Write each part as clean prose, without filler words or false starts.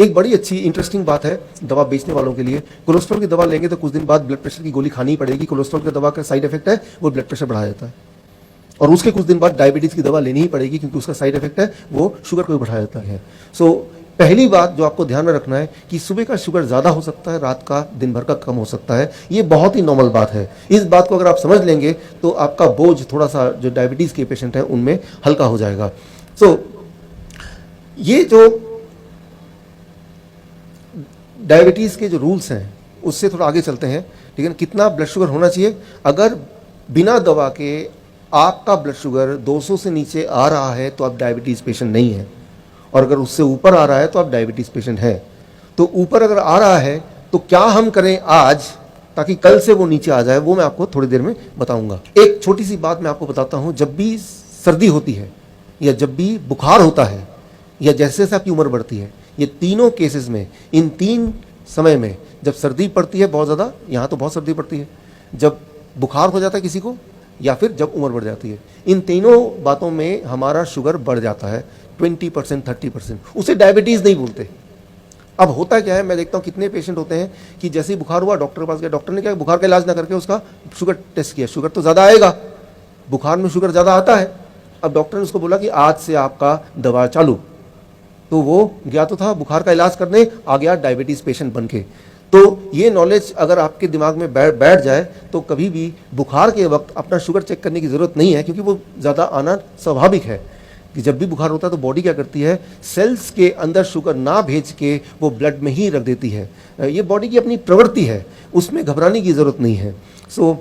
एक बड़ी अच्छी इंटरेस्टिंग बात है दवा बेचने वालों के लिए, कोलेस्ट्रॉल की दवा लेंगे तो कुछ दिन बाद ब्लड प्रेशर की गोली खानी पड़ेगी। कोलेस्ट्रॉल की दवा का साइड इफेक्ट है वो ब्लड प्रेशर बढ़ा देता है, और उसके कुछ दिन बाद डायबिटीज़ की दवा लेनी ही पड़ेगी क्योंकि उसका साइड इफेक्ट है वो शुगर को भी बढ़ा देता है। सो पहली बात जो आपको ध्यान में रखना है कि सुबह का शुगर ज़्यादा हो सकता है, रात का दिन भर का कम हो सकता है। ये बहुत ही नॉर्मल बात है। इस बात को अगर आप समझ लेंगे तो आपका बोझ थोड़ा सा जो डायबिटीज़ के पेशेंट हैं उनमें हल्का हो जाएगा। सो ये जो डायबिटीज़ के जो रूल्स हैं उससे थोड़ा आगे चलते हैं। ठीक है, कितना ब्लड शुगर होना चाहिए? अगर बिना दवा के आपका ब्लड शुगर 200 से नीचे आ रहा है तो आप डायबिटीज़ पेशेंट नहीं है, और अगर उससे ऊपर आ रहा है तो आप डायबिटीज़ पेशेंट हैं। तो ऊपर अगर आ रहा है तो क्या हम करें आज ताकि कल से वो नीचे आ जाए, वो मैं आपको थोड़ी देर में बताऊंगा। एक छोटी सी बात मैं आपको बताता हूं, जब भी सर्दी होती है या जब भी बुखार होता है या जैसे जैसे आपकी उम्र बढ़ती है, ये तीनों केसेस में, इन तीन समय में, जब सर्दी पड़ती है बहुत ज़्यादा, यहाँ तो बहुत सर्दी पड़ती है, जब बुखार हो जाता है किसी को, या फिर जब उम्र बढ़ जाती है, इन तीनों बातों में हमारा शुगर बढ़ जाता है 20%, 30%। उसे डायबिटीज़ नहीं बोलते। अब होता क्या है, मैं देखता हूँ कितने पेशेंट होते हैं कि जैसे ही बुखार हुआ डॉक्टर के पास गया, डॉक्टर ने क्या बुखार का इलाज ना करके उसका शुगर टेस्ट किया, शुगर तो ज़्यादा आएगा, बुखार में शुगर ज़्यादा आता है। अब डॉक्टर ने उसको बोला कि आज से आपका दवा चालू, तो वो गया तो था बुखार का इलाज करने, आ गया डायबिटीज़ पेशेंट बन के। तो ये नॉलेज अगर आपके दिमाग में बैठ जाए तो कभी भी बुखार के वक्त अपना शुगर चेक करने की ज़रूरत नहीं है, क्योंकि वो ज़्यादा आना स्वाभाविक है कि जब भी बुखार होता है तो बॉडी क्या करती है, सेल्स के अंदर शुगर ना भेज के वो ब्लड में ही रख देती है। ये बॉडी की अपनी प्रवृत्ति है, उसमें घबराने की ज़रूरत नहीं है। सो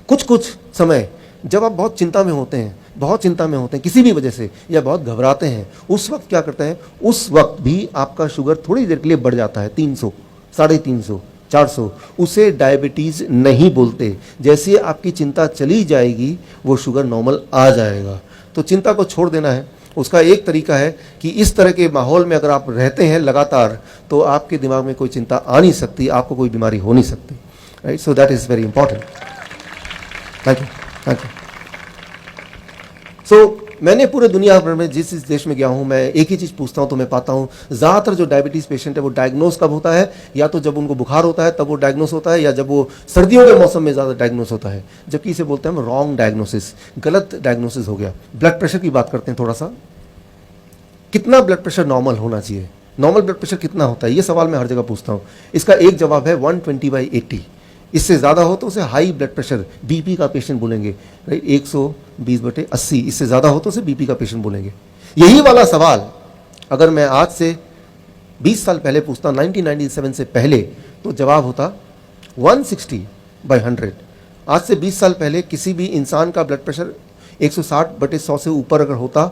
कुछ समय जब आप बहुत चिंता में होते हैं, किसी भी वजह से, या बहुत घबराते हैं, उस वक्त क्या करते हैं, उस वक्त भी आपका शुगर थोड़ी देर के लिए बढ़ जाता है 300, 350, 400, उसे डायबिटीज़ नहीं बोलते। जैसे आपकी चिंता चली जाएगी वो शुगर नॉर्मल आ जाएगा। तो चिंता को छोड़ देना है। उसका एक तरीका है कि इस तरह के माहौल में अगर आप रहते हैं लगातार तो आपके दिमाग में कोई चिंता आ नहीं सकती, आपको कोई बीमारी हो नहीं सकती। Right, so that is very important. Thank you. So मैंने पूरे दुनिया भर में जिस देश में गया हूँ, मैं एक ही चीज़ पूछता हूँ तो मैं पाता हूँ ज़्यादातर जो डायबिटीज़ पेशेंट है वो डायग्नोस कब होता है, या तो जब उनको बुखार होता है तब वो डायग्नोस होता है, या जब वो सर्दियों के मौसम में ज़्यादा डायग्नोस होता है, जबकि इसे बोलते हैं हम रॉन्ग डायग्नोसिस, गलत डायग्नोसिस हो गया। ब्लड प्रेशर की बात करते हैं थोड़ा सा। कितना ब्लड प्रेशर नॉर्मल होना चाहिए? नॉर्मल ब्लड प्रेशर कितना होता है, ये सवाल मैं हर जगह पूछता हूँ। इसका एक जवाब है 120/80। इससे ज़्यादा हो तो उसे हाई ब्लड प्रेशर, बीपी का पेशेंट बोलेंगे। राइट, 120/80। इससे ज़्यादा हो तो उसे बीपी का पेशेंट बोलेंगे। यही वाला सवाल अगर मैं आज से 20 साल पहले पूछता, 1997 से पहले, तो जवाब होता 160/100। आज से 20 साल पहले किसी भी इंसान का ब्लड प्रेशर 160/100 से ऊपर अगर होता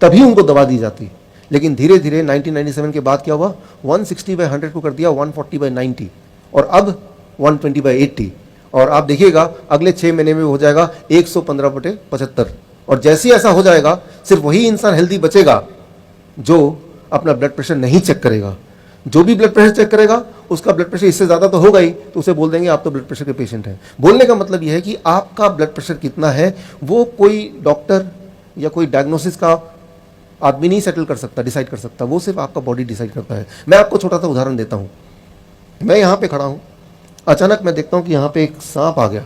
तभी उनको दवा दी जाती। लेकिन धीरे धीरे 1997 के बाद क्या हुआ, 160/100 को कर दिया 140/90, और अब 120/80। और आप देखिएगा अगले 6 महीने में हो जाएगा 115/75। और जैसे ऐसा हो जाएगा सिर्फ वही इंसान हेल्दी बचेगा जो अपना ब्लड प्रेशर नहीं चेक करेगा। जो भी ब्लड प्रेशर चेक करेगा उसका ब्लड प्रेशर इससे ज़्यादा तो होगा ही, तो उसे बोल देंगे आप तो ब्लड प्रेशर के पेशेंट हैं। बोलने का मतलब यह है कि आपका ब्लड प्रेशर कितना है वो कोई डॉक्टर या कोई डायग्नोसिस का आदमी नहीं सेटल कर सकता, डिसाइड कर सकता, वो सिर्फ आपका बॉडी डिसाइड करता है। मैं आपको छोटा सा उदाहरण देता हूँ। मैं यहाँ पे खड़ा हूँ, अचानक मैं देखता हूँ कि यहाँ पे एक सांप आ गया,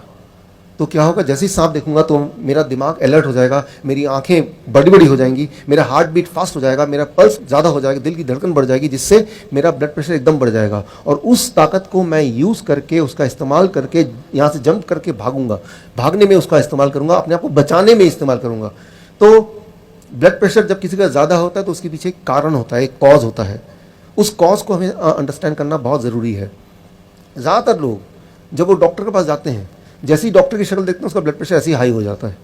तो क्या होगा, जैसे ही सांप देखूंगा तो मेरा दिमाग अलर्ट हो जाएगा, मेरी आंखें बड़ी बड़ी हो जाएंगी, मेरा हार्ट बीट फास्ट हो जाएगा, मेरा पल्स ज़्यादा हो जाएगा, दिल की धड़कन बढ़ जाएगी, जिससे मेरा ब्लड प्रेशर एकदम बढ़ जाएगा। और उस ताकत को मैं यूज़ करके, उसका इस्तेमाल करके यहाँ से जंप करके भागूंगा, भागने में उसका इस्तेमाल करूँगा, अपने आप को बचाने में इस्तेमाल करूँगा। तो ब्लड प्रेशर जब किसी का ज़्यादा होता है तो उसके पीछे एक कारण होता है, एक कॉज होता है। उस कॉज को हमें अंडरस्टैंड करना बहुत ज़रूरी है। ज़्यादातर लोग जब वो डॉक्टर के पास जाते हैं, जैसे ही डॉक्टर की शक्ल देखते हैं उसका ब्लड प्रेशर ऐसे ही हाई हो जाता है।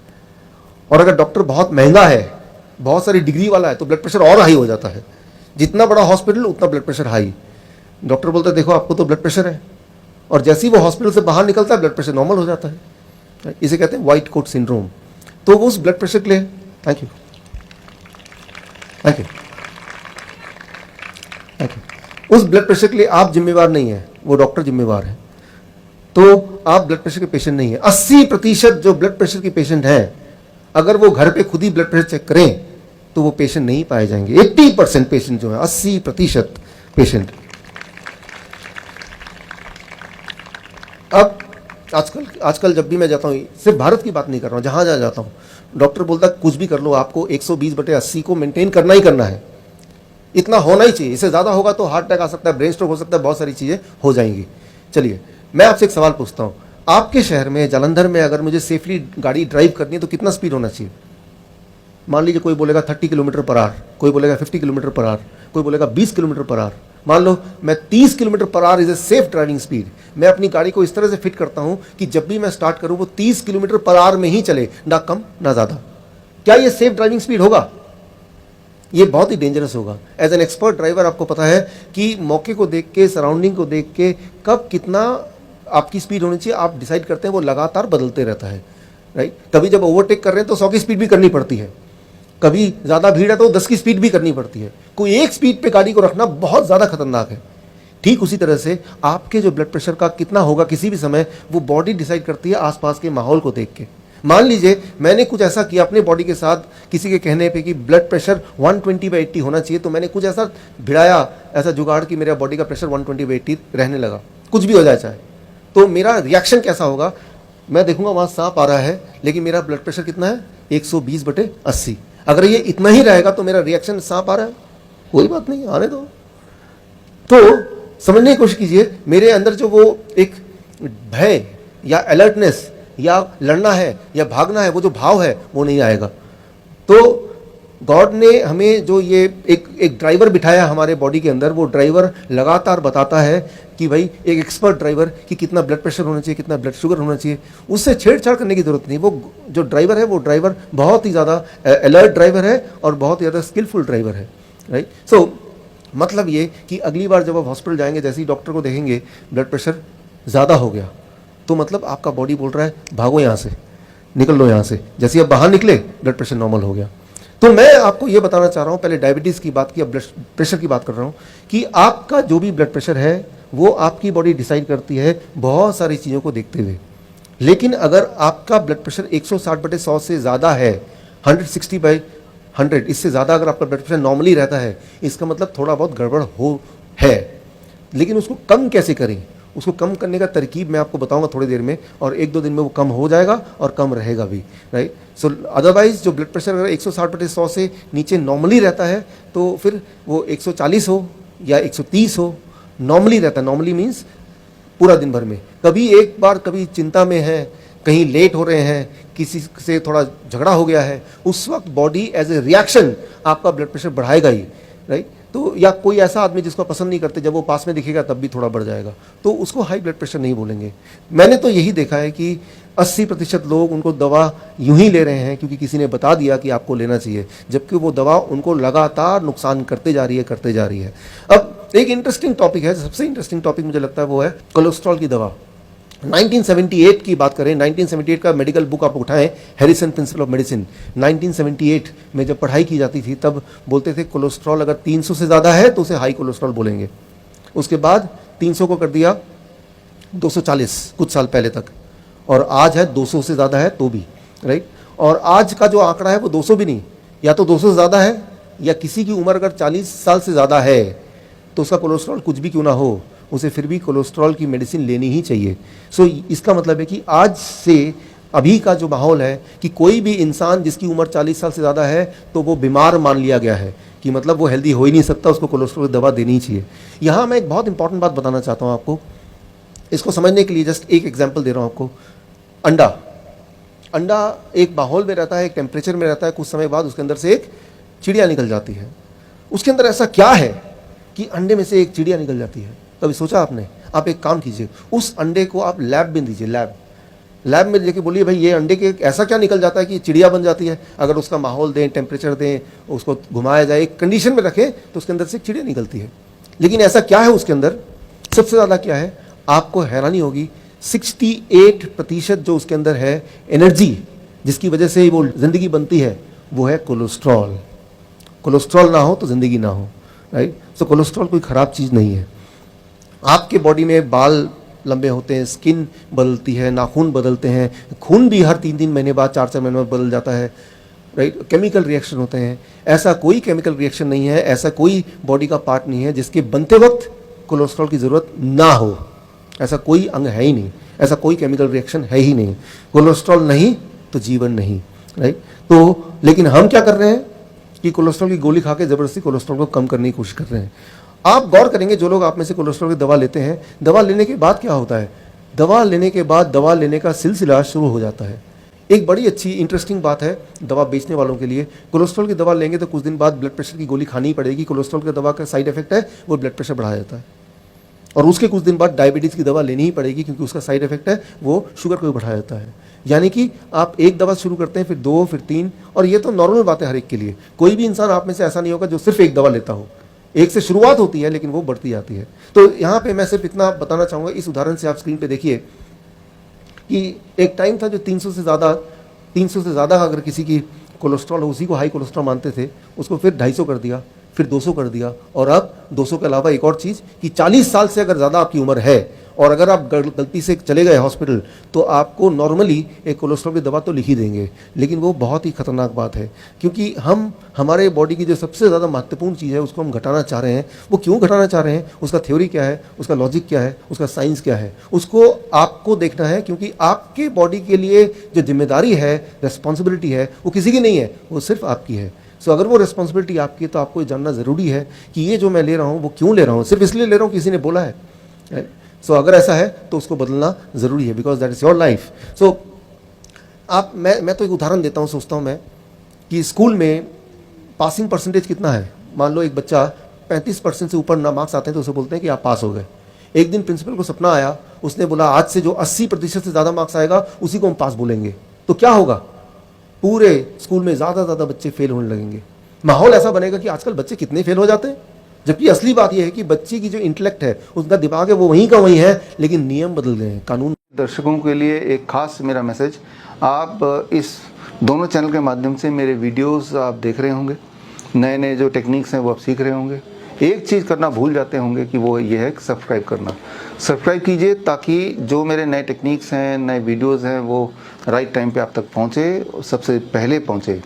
और अगर डॉक्टर बहुत महंगा है, बहुत सारी डिग्री वाला है, तो ब्लड प्रेशर और हाई हो जाता है। जितना बड़ा हॉस्पिटल उतना ब्लड प्रेशर हाई। डॉक्टर बोलता है देखो आपको तो ब्लड प्रेशर है, और जैसे ही वो हॉस्पिटल से बाहर निकलता है ब्लड प्रेशर नॉर्मल हो जाता है। इसे कहते हैं व्हाइट कोट सिंड्रोम। तो वो उस ब्लड प्रेशर के लिए, थैंक यू, उस ब्लड प्रेशर के लिए आप जिम्मेवार नहीं है, वो डॉक्टर जिम्मेवार है। तो आप ब्लड प्रेशर के पेशेंट नहीं है। 80% जो ब्लड प्रेशर के पेशेंट हैं, अगर वो घर पे खुद ही ब्लड प्रेशर चेक करें तो वो पेशेंट नहीं पाए जाएंगे। 80% पेशेंट जो है, 80% पेशेंट। अब आजकल जब भी मैं जाता हूँ, सिर्फ भारत की बात नहीं कर रहा हूँ, जहाँ जहाँ जाता हूँ, डॉक्टर बोलता है कुछ भी कर लो, आपको 120/80 को मेंटेन करना ही करना है, इतना होना ही चाहिए, इससे ज़्यादा होगा तो हार्ट अटैक आ सकता है, ब्रेन स्ट्रोक हो सकता है, बहुत सारी चीज़ें हो जाएंगी। चलिए मैं आपसे एक सवाल पूछता हूँ, आपके शहर में जालंधर में अगर मुझे सेफली गाड़ी ड्राइव करनी है तो कितना स्पीड होना चाहिए? मान लीजिए कोई बोलेगा 30 किलोमीटर पर आवर, कोई बोलेगा 50 किलोमीटर पर आवर, कोई बोलेगा 20 किलोमीटर पर आवर। मान लो मैं 30 kilometre per hour is a safe driving speed. मैं अपनी गाड़ी को इस तरह से फिट करता हूं कि जब भी मैं स्टार्ट करूं वो 30 किलोमीटर पर आवर में ही चले, ना कम ना ज़्यादा। क्या ये सेफ ड्राइविंग स्पीड होगा? ये बहुत ही डेंजरस होगा। एज एन एक्सपर्ट ड्राइवर आपको पता है कि मौके को देख के, सराउंडिंग को देख के, कब कितना आपकी स्पीड होनी चाहिए आप डिसाइड करते हैं, वो लगातार बदलते रहता है, राइट। कभी जब ओवरटेक कर रहे हैं तो 100 की स्पीड भी करनी पड़ती है, कभी ज़्यादा भीड़ है तो 10 की स्पीड भी करनी पड़ती है। कोई एक स्पीड पे गाड़ी को रखना बहुत ज़्यादा खतरनाक है। ठीक उसी तरह से आपके जो ब्लड प्रेशर का कितना होगा किसी भी समय, वो बॉडी डिसाइड करती है आसपास के माहौल को देख के। मान लीजिए मैंने कुछ ऐसा किया अपने बॉडी के साथ, किसी के कहने पे कि ब्लड प्रेशर 120/80 होना चाहिए, तो मैंने कुछ ऐसा भिड़ाया, ऐसा जुगाड़ कि मेरा बॉडी का प्रेशर 120/80 रहने लगा, कुछ भी हो जाए चाहे, तो मेरा रिएक्शन कैसा होगा? मैं देखूंगा वहाँ सांप आ रहा है, लेकिन मेरा ब्लड प्रेशर कितना है? 120/80। अगर ये इतना ही रहेगा तो मेरा रिएक्शन सांप आ रहा है, कोई बात नहीं, आने दो। तो समझने की कोशिश कीजिए, मेरे अंदर जो वो एक भय या अलर्टनेस या लड़ना है या भागना है, वो जो भाव है वो नहीं आएगा। तो गॉड ने हमें जो ये एक ड्राइवर बिठाया हमारे बॉडी के अंदर, वो ड्राइवर लगातार बताता है कि भाई एक एक्सपर्ट ड्राइवर कि कितना ब्लड प्रेशर होना चाहिए, कितना ब्लड शुगर होना चाहिए, उससे छेड़छाड़ करने की जरूरत नहीं। वो जो ड्राइवर है वो ड्राइवर बहुत ही ज़्यादा अलर्ट ड्राइवर है और बहुत ही ज़्यादा स्किलफुल ड्राइवर है, राइट। सो मतलब ये कि अगली बार जब आप हॉस्पिटल जाएंगे, जैसे ही डॉक्टर को देखेंगे ब्लड प्रेशर ज़्यादा हो गया, तो मतलब आपका बॉडी बोल रहा है भागो यहाँ से, निकल लो यहाँ से। जैसे ही आप बाहर निकले ब्लड प्रेशर नॉर्मल हो गया। तो मैं आपको ये बताना चाह रहा हूँ, पहले डायबिटीज़ की बात की, अब ब्लड प्रेशर की बात कर रहा हूँ, कि आपका जो भी ब्लड प्रेशर है वो आपकी बॉडी डिसाइड करती है बहुत सारी चीज़ों को देखते हुए। लेकिन अगर आपका ब्लड प्रेशर 160/100 से ज़्यादा है, 160/100, इससे ज़्यादा अगर आपका ब्लड प्रेशर नॉर्मली रहता है, इसका मतलब थोड़ा बहुत गड़बड़ हो है। लेकिन उसको कम कैसे करें, उसको कम करने का तरकीब मैं आपको बताऊंगा थोड़ी देर में, और 1-2 दिन में वो कम हो जाएगा और कम रहेगा भी, राइट। सो अदरवाइज जो ब्लड प्रेशर अगर 160/100 से नीचे नॉर्मली रहता है, तो फिर वो 140 हो या 130 हो, नॉर्मली रहता है। नॉर्मली मीन्स पूरा दिन भर में, कभी एक बार कभी चिंता में है, कहीं लेट हो रहे हैं, किसी से थोड़ा झगड़ा हो गया है, उस वक्त बॉडी एज ए रिएक्शन आपका ब्लड प्रेशर बढ़ाएगा ही, राइट। तो या कोई ऐसा आदमी जिसको पसंद नहीं करते, जब वो पास में दिखेगा तब भी थोड़ा बढ़ जाएगा, तो उसको हाई ब्लड प्रेशर नहीं बोलेंगे। मैंने तो यही देखा है कि 80% लोग उनको दवा यूं ही ले रहे हैं क्योंकि किसी ने बता दिया कि आपको लेना चाहिए, जबकि वो दवा उनको लगातार नुकसान करते जा रही है। अब एक इंटरेस्टिंग टॉपिक है, सबसे इंटरेस्टिंग टॉपिक मुझे लगता है वो है कोलेस्ट्रॉल की दवा। 1978 की बात करें, 1978 का मेडिकल बुक आप उठाएं, हैरिसन प्रिंसिपल ऑफ मेडिसिन, 1978 में जब पढ़ाई की जाती थी तब बोलते थे कोलेस्ट्रॉल अगर 300 से ज़्यादा है तो उसे हाई कोलेस्ट्रॉल बोलेंगे। उसके बाद 300 को कर दिया 240 कुछ साल पहले तक, और आज है 200 से ज़्यादा है तो भी, राइट। और आज का जो आंकड़ा है वो 200 भी नहीं, या तो 200 से ज़्यादा है, या किसी की उम्र अगर 40 साल से ज़्यादा है तो उसका कोलेस्ट्रॉल कुछ भी क्यों ना हो, उसे फिर भी कोलेस्ट्रॉल की मेडिसिन लेनी ही चाहिए। सो इसका मतलब है कि आज से अभी का जो माहौल है कि कोई भी इंसान जिसकी उम्र 40 साल से ज़्यादा है तो वो बीमार मान लिया गया है, कि मतलब वो हेल्दी हो ही नहीं सकता, उसको कोलेस्ट्रॉल की दवा देनी ही चाहिए। यहाँ मैं एक बहुत इंपॉर्टेंट बात बताना चाहता हूँ आपको, इसको समझने के लिए जस्ट एक एग्जाम्पल दे रहा हूँ आपको। अंडा एक माहौल में रहता है, एक टेम्परेचर में रहता है, कुछ समय बाद उसके अंदर से एक चिड़िया निकल जाती है। उसके अंदर ऐसा क्या है कि अंडे में से एक चिड़िया निकल जाती है? कभी सोचा आपने? आप एक काम कीजिए, उस अंडे को आप लैब में दीजिए, लैब में लेके बोलिए भाई ये अंडे के ऐसा क्या निकल जाता है कि चिड़िया बन जाती है। अगर उसका माहौल दें, टेम्परेचर दें, उसको घुमाया जाए, एक कंडीशन में रखें तो उसके अंदर से एक चिड़िया निकलती है। लेकिन ऐसा क्या है उसके अंदर? सबसे ज़्यादा क्या है, आपको हैरानी होगी, 68% जो उसके अंदर है एनर्जी, जिसकी वजह से वो ज़िंदगी बनती है, वो है कोलेस्ट्रॉल। कोलेस्ट्रॉल ना हो तो ज़िंदगी ना हो, राइट। सो कोलेस्ट्रॉल कोई ख़राब चीज़ नहीं है। आपके बॉडी में बाल लंबे होते हैं, स्किन बदलती है, नाखून बदलते हैं, खून भी हर 3-3 महीने बाद, 4-4 महीने बाद बदल जाता है। राइट, केमिकल रिएक्शन होते हैं। ऐसा कोई केमिकल रिएक्शन नहीं है, ऐसा कोई बॉडी का पार्ट नहीं है जिसके बनते वक्त कोलेस्ट्रॉल की ज़रूरत ना हो। ऐसा कोई अंग है ही नहीं, ऐसा कोई केमिकल रिएक्शन है ही नहीं। कोलेस्ट्रॉल नहीं तो जीवन नहीं, राइट। तो लेकिन हम क्या कर रहे हैं कि कोलेस्ट्रॉल की गोली खा के ज़बरदस्ती कोलेस्ट्रॉल को कम करने की कोशिश कर रहे हैं। आप गौर करेंगे, जो लोग आप में से कोलेस्ट्रॉल की दवा लेते हैं, दवा लेने के बाद क्या होता है, दवा लेने के बाद दवा लेने का सिलसिला शुरू हो जाता है। एक बड़ी अच्छी इंटरेस्टिंग बात है दवा बेचने वालों के लिए, कोलेस्ट्रॉल की दवा लेंगे तो कुछ दिन बाद ब्लड प्रेशर की गोली खानी ही पड़ेगी। कोलेस्ट्रॉल की दवा का साइड इफेक्ट है वो ब्लड प्रेशर बढ़ा देता है, और उसके कुछ दिन बाद डायबिटीज़ की दवा लेनी ही पड़ेगी क्योंकि उसका साइड इफेक्ट है वो शुगर को भी बढ़ा देता है। यानी कि आप एक दवा शुरू करते हैं, फिर 2, फिर 3, और ये तो नॉर्मल बात है हर एक के लिए। कोई भी इंसान आप में से ऐसा नहीं होगा जो सिर्फ एक दवा लेता हो। एक से शुरुआत होती है लेकिन वो बढ़ती जाती है। तो यहाँ पे मैं सिर्फ इतना बताना चाहूँगा, इस उदाहरण से आप स्क्रीन पे देखिए कि एक टाइम था जो 300 से ज़्यादा अगर किसी की कोलेस्ट्रॉल हो, उसी को हाई कोलेस्ट्रॉल मानते थे, उसको फिर 250 कर दिया, फिर 200 कर दिया, और अब 200 के अलावा एक और चीज़ कि 40 साल से अगर ज़्यादा आपकी उम्र है और अगर आप गलती से चले गए हॉस्पिटल तो आपको नॉर्मली एक कोलेस्ट्रॉल की दवा तो लिख ही देंगे। लेकिन वो बहुत ही खतरनाक बात है क्योंकि हम हमारे बॉडी की जो सबसे ज़्यादा महत्वपूर्ण चीज़ है उसको हम घटाना चाह रहे हैं। वो क्यों घटाना चाह रहे हैं, उसका थ्योरी क्या है, उसका लॉजिक क्या है, उसका साइंस क्या है, उसको आपको देखना है। क्योंकि आपके बॉडी के लिए जो जिम्मेदारी है, रिस्पॉन्सिबिलिटी है, वो किसी की नहीं है, वो सिर्फ आपकी है। सो अगर वो रिस्पॉन्सिबिलिटी आपकी है तो आपको जानना ज़रूरी है कि ये जो मैं ले रहा हूँ वो क्यों ले रहा हूँ, सिर्फ इसलिए ले रहा हूँ किसी ने बोला है। सो अगर ऐसा है तो उसको बदलना ज़रूरी है, because that is your life. So आप मैं तो एक उदाहरण देता हूँ, सोचता हूँ मैं कि स्कूल में पासिंग परसेंटेज कितना है। मान लो एक बच्चा 35% से ऊपर ना मार्क्स आते हैं तो उसे बोलते हैं कि आप पास हो गए। एक दिन प्रिंसिपल को सपना आया, उसने बोला आज से जो 80% से ज़्यादा मार्क्स आएगा उसी को हम पास बोलेंगे। तो क्या होगा, पूरे स्कूल में ज़्यादा ज़्यादा बच्चे फेल होने लगेंगे। माहौल ऐसा बनेगा कि आजकल बच्चे कितने फेल हो जाते हैं, जबकि असली बात यह है कि बच्चे की जो इंटेलेक्ट है, उसका दिमाग है, वो वहीं का वहीं है, लेकिन नियम बदल गए हैं, कानून। दर्शकों के लिए एक खास मेरा मैसेज, आप इस दोनों चैनल के माध्यम से मेरे वीडियोस आप देख रहे होंगे, नए नए जो टेक्निक्स हैं वो आप सीख रहे होंगे। एक चीज़ करना भूल जाते होंगे कि वो ये है सब्सक्राइब करना। सब्सक्राइब कीजिए ताकि जो मेरे नए टेक्निक्स हैं, नए वीडियोज़ हैं, वो राइट टाइम पे आप तक पहुँचे, सबसे पहले पहुँचे।